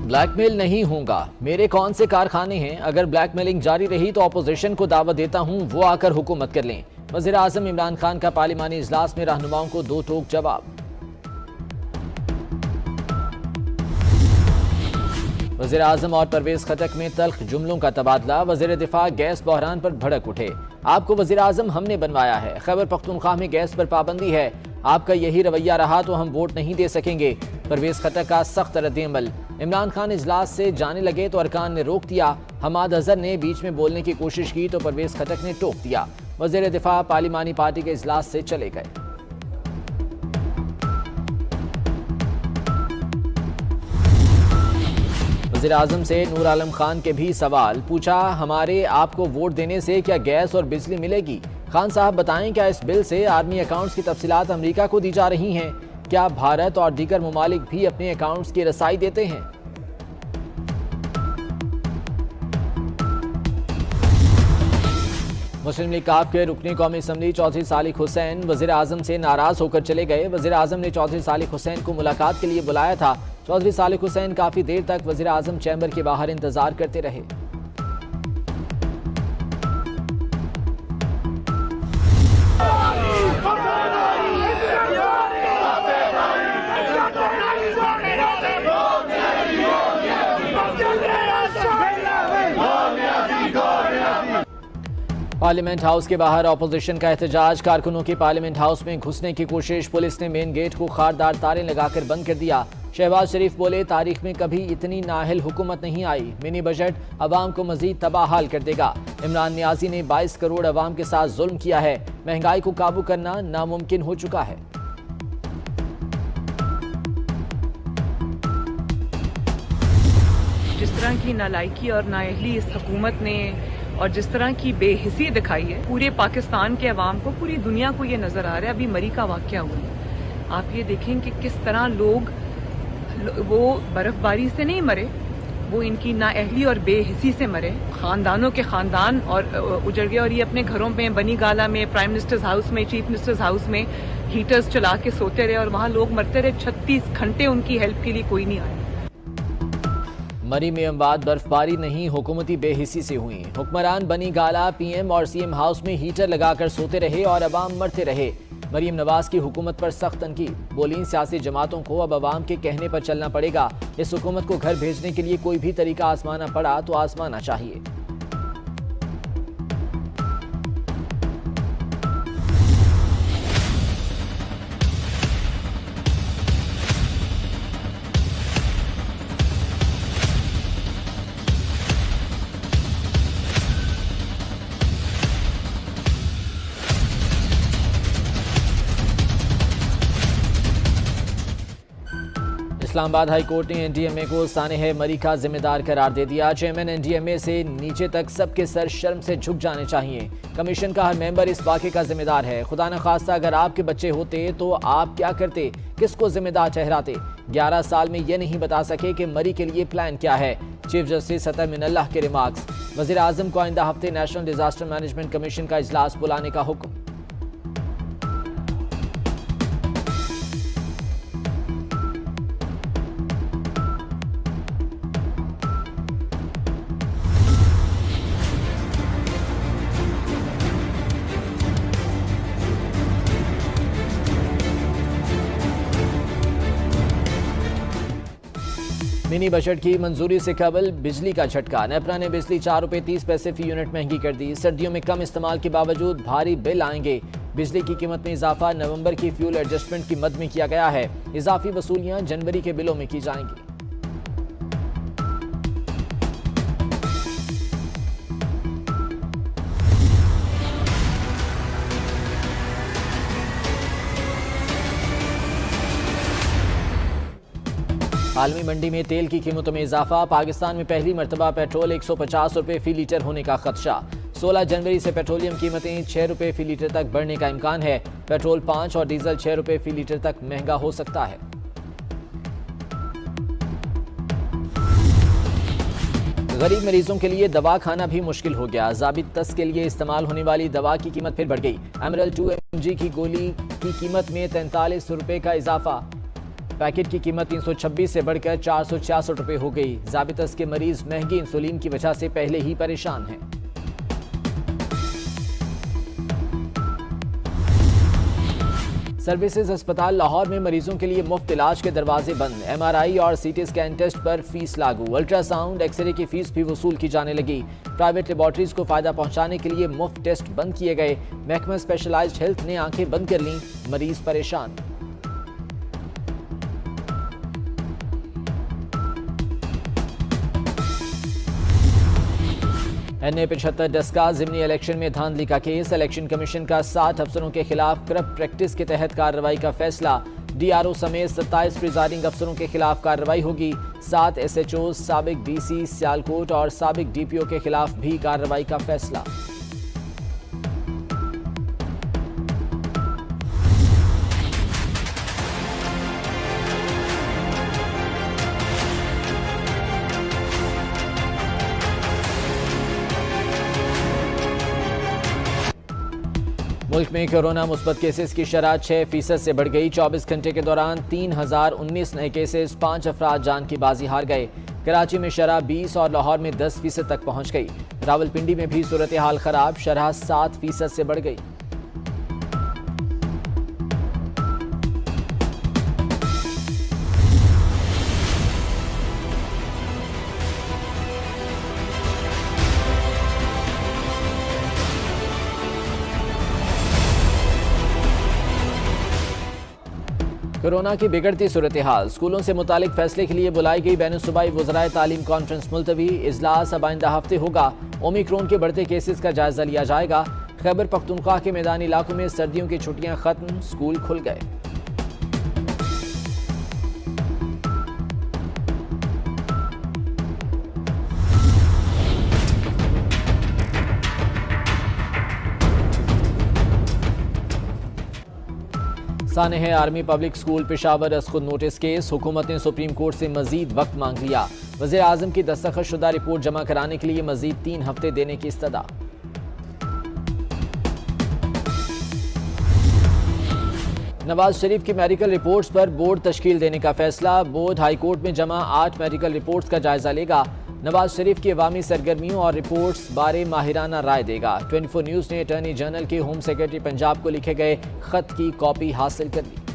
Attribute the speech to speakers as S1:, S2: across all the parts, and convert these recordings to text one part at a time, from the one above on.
S1: Blackmail नहीं होगा, मेरे कौन से कारखाने हैं, अगर ब्लैकमेलिंग जारी रही तो अपोजिशन को दावत देता हूं वो आकर हुकूमत कर लें। वज़ीर आज़म इमरान खान का पार्लिमानी इजलास में रहनुमाओं को दो टोक जवाब। वज़ीर आज़म और परवेज खटक में तल्ख जुमलों का तबादला। वज़ीर दिफा गैस बहरान पर भड़क उठे, आपको वज़ीर आज़म हमने बनवाया है, खैबर पख्तूनख्वा में गैस पर पाबंदी है, आपका यही रवैया रहा तो हम वोट नहीं दे सकेंगे। परवेज खटक का सख्त रद्द-ए-अमल। इमरान खान इजलास से जाने लगे तो अरकान ने रोक दिया, हमाद अजहर ने बीच में बोलने की कोशिश की तो परवेज खटक ने टोक दिया। वज़ीर दिफा पार्लिमानी पार्टी के इजलास से चले गए। वज़ीर आज़म से नूर आलम खान के भी सवाल पूछा, हमारे आपको वोट देने से क्या गैस और बिजली मिलेगी? खान साहब बताएं, क्या इस बिल से आर्मी अकाउंट्स की तफसीलात अमेरिका को दी जा रही हैं? क्या भारत और दीगर ममालिक भी अपने अकाउंट्स की रसाई देते हैं? मुस्लिम लीग काफ के रुकनी कौमी असम्बली चौधरी सालिक हुसैन वज़ीर आज़म से नाराज होकर चले गए। वज़ीर आज़म ने चौधरी सालिक हुसैन को मुलाकात के लिए बुलाया था। चौधरी सालिक हुसैन काफी देर तक वज़ीर आज़म चैम्बर के बाहर इंतजार करते रहे। पार्लियामेंट हाउस के बाहर अपोजिशन का एहतजाज। कारकुनों की पार्लियामेंट हाउस में घुसने की कोशिश, पुलिस ने मेन गेट को खारदार तारे लगाकर बंद कर दिया। शहबाज शरीफ बोले, तारीख में कभी इतनी नाअहल हुकूमत नहीं आई, मिनी बजट अवाम को मजीद तबाहाल कर देगा। इमरान नियाजी ने 22 करोड़ अवाम के साथ जुल्म किया है, महंगाई को काबू करना नामुमकिन हो चुका है।
S2: जिस तरह की नालायकी और नाअहली इस हुकूमत ने और जिस तरह की बेहिसी दिखाई है, पूरे पाकिस्तान के अवाम को, पूरी दुनिया को ये नजर आ रहा है। अभी मरी का वाकया हुआ, आप ये देखें कि किस तरह लोग वो बर्फबारी से नहीं मरे, वो इनकी नाअहली और बेहिसी से मरे। खानदानों के खानदान और उजड़ गए और ये अपने घरों में, बनी गाला में, प्राइम मिनिस्टर्स हाउस में, चीफ मिनिस्टर्स हाउस में हीटर्स चला के सोते रहे और वहाँ लोग मरते रहे। 36 घंटे उनकी हेल्प के लिए कोई नहीं आया।
S1: मरी में अमवात बर्फबारी नहीं, हुकूमती बेहिसी से हुई। हुक्मरान बनी गाला, पीएम और सीएम हाउस में हीटर लगाकर सोते रहे और अवाम मरते रहे। मरीम नवाज की हुकूमत पर सख्त तनकीद, बोली सियासी जमातों को अब अवाम के कहने पर चलना पड़ेगा। इस हुकूमत को घर भेजने के लिए कोई भी तरीका आजमाना पड़ा तो आजमाना चाहिए। इस्लामाबाद हाई कोर्ट ने एनडीएमए को सानेह मरी का जिम्मेदार करार दे दिया। चेयरमैन एनडीएमए से नीचे तक सबके सर शर्म से झुक जाने चाहिए। कमीशन का हर मेंबर इस वाक़े का जिम्मेदार है। खुदा न खास्ता अगर आपके बच्चे होते तो आप क्या करते, किसको जिम्मेदार ठहराते? 11 साल में ये नहीं बता सके कि मरी के लिए प्लान क्या है। चीफ जस्टिस अतर मिनल्लाह के रिमार्क्स। वज़ीर आज़म को आइंदा हफ्ते नेशनल डिजास्टर मैनेजमेंट कमीशन का इजलास बुलाने का हुक्म। मिनी बजट की मंजूरी से कबल बिजली का झटका। नेपरा ने बिजली 4 रुपये 30 पैसे फी यूनिट महंगी कर दी। सर्दियों में कम इस्तेमाल के बावजूद भारी बिल आएंगे। बिजली की कीमत में इजाफा नवंबर की फ्यूल एडजस्टमेंट की मद में किया गया है। इजाफी वसूलियां जनवरी के बिलों में की जाएंगी। आलमी मंडी में तेल की कीमतों में इजाफा। पाकिस्तान में पहली मरतबा पेट्रोल 150 रुपये फी लीटर होने का खदशा। 16 जनवरी से पेट्रोलियम कीमतें 6 रुपये फी लीटर तक बढ़ने का इम्कान है। पेट्रोल 5 और डीजल 6 रुपये फी लीटर तक महंगा हो सकता है। गरीब मरीजों के लिए दवा खाना भी मुश्किल हो गया। ज़ाबित तस के लिए इस्तेमाल होने वाली दवा की कीमत फिर बढ़ गई। एमरल 2 mg की गोली की कीमत में 43 रुपये का इजाफा। पैकेट की कीमत 326 से बढ़कर 466 रुपये हो गई। ज़ाबितस के मरीज महंगी इंसुलिन की वजह से पहले ही परेशान हैं। सर्विसेज अस्पताल लाहौर में मरीजों के लिए मुफ्त इलाज के दरवाजे बंद। MRI और CT स्कैन टेस्ट पर फीस लागू। अल्ट्रासाउंड एक्सरे की फीस भी वसूल की जाने लगी। प्राइवेट लेबॉर्ट्रीज को फायदा पहुंचाने के लिए मुफ्त टेस्ट बंद किए गए। महकमा स्पेशलाइज्ड हेल्थ ने आंखें बंद कर लीं, मरीज परेशान। NA-75 डस्का ज़िमनी इलेक्शन में धांधली का केस। इलेक्शन कमीशन का 60 अफसरों के खिलाफ करप्ट प्रैक्टिस के तहत कार्रवाई का फैसला। DRO समेत 27 प्रिजाइडिंग अफसरों के खिलाफ कार्रवाई होगी। 7 SHO, साबिक DC सियालकोट और साबिक DPO के खिलाफ भी कार्रवाई का फैसला। मुल्क में कोरोना मुस्बत केसेस की शरह 6% से बढ़ गई। 24 घंटे के दौरान 3019 नए केसेस, 5 अफराद जान की बाजी हार गए। कराची में शरह 20 और लाहौर में 10% तक पहुंच गई। रावलपिंडी में भी सूरत हाल खराब, शरह 7% से बढ़ गई। कोरोना की बिगड़ती सूरत हाल, स्कूलों से मुतालिक फैसले के लिए बुलाई गई बैनुसूबाई वज़राए तालीम कॉन्फ्रेंस मुलतवी। इजलास अब आइंदा हफ्ते होगा। ओमिक्रॉन के बढ़ते केसेस का जायजा लिया जाएगा। खैबर पख्तूनख्वा के मैदानी इलाकों में सर्दियों की छुट्टियां खत्म, स्कूल खुल गए। सानेह आर्मी पब्लिक स्कूल पेशावर खुद नोटिस केस। हुकूमत ने सुप्रीम कोर्ट से मजीद वक्त मांग लिया। वज़ीर आज़म की दस्तखतशुदा रिपोर्ट जमा कराने के लिए मजीद 3 हफ्ते देने की इस्तदा। नवाज शरीफ की मेडिकल रिपोर्ट्स पर बोर्ड तश्कील देने का फैसला। बोर्ड हाई कोर्ट में जमा 8 मेडिकल रिपोर्ट्स का जायजा लेगा। नवाज शरीफ की अवामी सरगर्मियों और रिपोर्ट्स बारे माहिराना राय देगा। 24 न्यूज़ ने अटॉर्नी जनरल के होम सेक्रेटरी पंजाब को लिखे गए खत की कॉपी हासिल कर ली।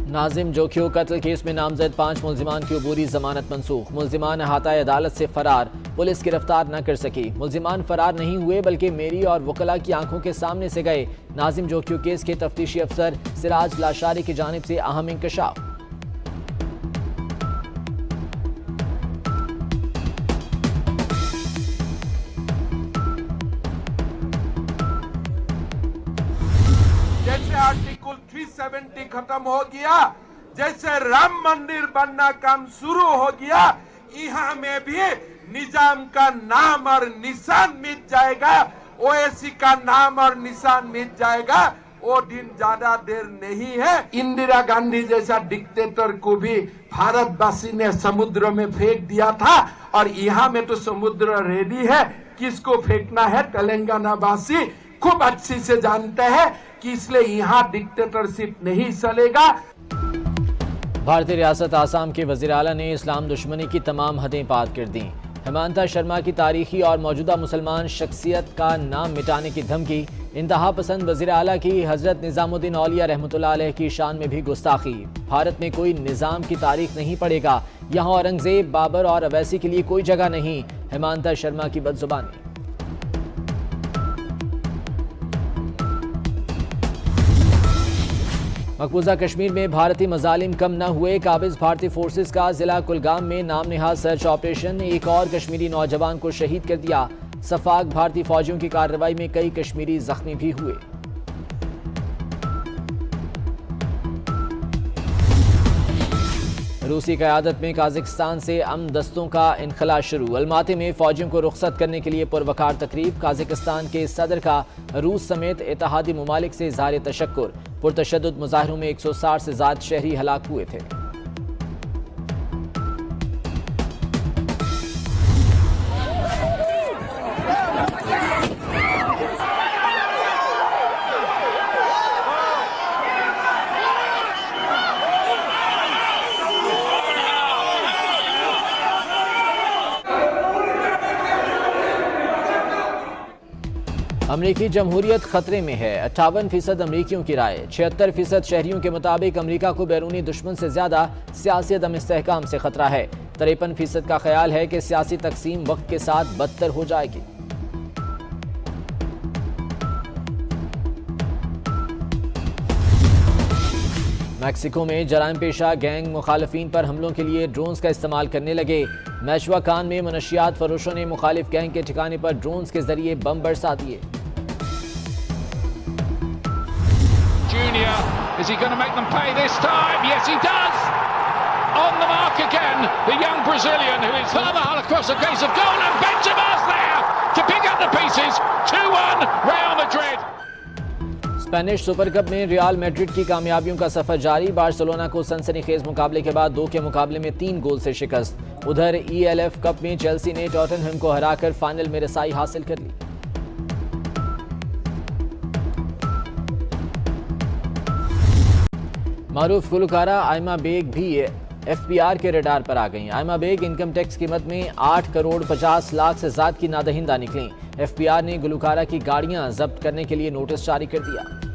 S1: नाजिम जोखियो कत्ल केस में नामजद 5 मुल्जिमान की अबूरी जमानत मनसूख। मुल्जिमान अहाताए अदालत से फरार, पुलिस गिरफ्तार न कर सकी। मुल्जिमान फरार नहीं हुए बल्कि मेरी और वकला की आंखों के सामने से गए। नाजिम जोखियो केस के तफ्तीशी अफसर सिराज लाशारी की जानिब से अहम इंकशाफ।
S3: जैसे आर्टिकल 370 खत्म हो गया, जैसे राम मंदिर बनना काम शुरू हो गया, यहाँ में भी निजाम का नाम और निशान मिट जाएगा। ओवैसी का नाम और निशान मिट जाएगा। वो दिन ज्यादा देर नहीं है। इंदिरा गांधी जैसा डिक्टेटर को भी भारतवासी ने समुद्र में फेंक दिया था और यहाँ में तो समुद्र रेडी है। किसको फेंकना है तेलंगाना वासी खूब अच्छी से जानते हैं कि इसलिए यहाँ डिक्टेटरशिप नहीं चलेगा।
S1: भारतीय रियासत आसाम के वज़ीर आला ने इस्लाम दुश्मनी की तमाम हदें पार कर दी। हेमंता शर्मा की तारीखी और मौजूदा मुसलमान शख्सियत का नाम मिटाने की धमकी। इंतहा पसंद वज़ीर आला की हज़रत निज़ामुद्दीन औलिया रहमतुल्लाह अलैह की शान में भी गुस्ताखी। भारत में कोई निज़ाम की तारीख नहीं पड़ेगा। यहाँ औरंगजेब, बाबर और अवैसी के लिए कोई जगह नहीं। हेमंता शर्मा की बदजुबानी। मकबूजा कश्मीर में भारतीय मजालिम कम न हुए। काबिज भारतीय फोर्सेस का जिला कुलगाम में नाम निहाद सर्च ऑपरेशन। एक और कश्मीरी नौजवान को शहीद कर दिया। सफाक भारतीय फौजियों की कार्रवाई में कई कश्मीरी जख्मी भी हुए। रूसी क़यादत में काज़ाकिस्तान से अमन दस्तों का इनखला शुरू। अलमाती में फौजियों को रुखसत करने के लिए पुरवकार तकरीब। काज़ाकिस्तान के सदर का रूस समेत इत्तेहादी ममालिक से इज़हार तशक्कुर। पुरतशद्दुद मुजाहिरों में 160 से ज़ायद शहरी हलाक हुए थे। अमरीकी जमहूरियत खतरे में है, 58% अमरीकियों की राय। 76% शहरियों के मुताबिक अमरीका को बैरूनी दुश्मन से ज्यादा सियासी अदम इस्तेहकाम से खतरा है। 53% का ख्याल है कि सियासी तकसीम वक्त के साथ बदतर हो जाएगी। मैक्सिको में जराइम पेशा गैंग मुखालिफिन पर हमलों के लिए ड्रोन्स का इस्तेमाल करने लगे। मैशवाकान में मनशियात फरोशों ने मुखालिफ गैंग के ठिकाने पर ड्रोन्स के जरिए बम बरसा दिए।
S4: Junior, is he going to make them pay this time? Yes, he does. On the mark again, the young Brazilian who is Carvajal across a case of goal, and Benzema's there to pick up the pieces. 2-1, Real Madrid.
S1: Spanish super cup में real Madrid की कामयाबियों का सफर जारी। Barcelona को सनसनीखेज मुकाबले के बाद 2 के मुकाबले में 3 गोल से शिकस्त। उधर ELF कप में चेल्सी ने टॉटनहम को हराकर फाइनल में रसाई हासिल कर ली। मारूफ गुलकारा आयमा बेग भी FBR के रडार पर आ गईं। आयमा बेग इनकम टैक्स कीमत में 8 करोड़ 50 लाख से ज्यादा की नादहिंदा निकलीं। FBR ने गुलकारा की गाड़ियां जब्त करने के लिए नोटिस जारी कर दिया।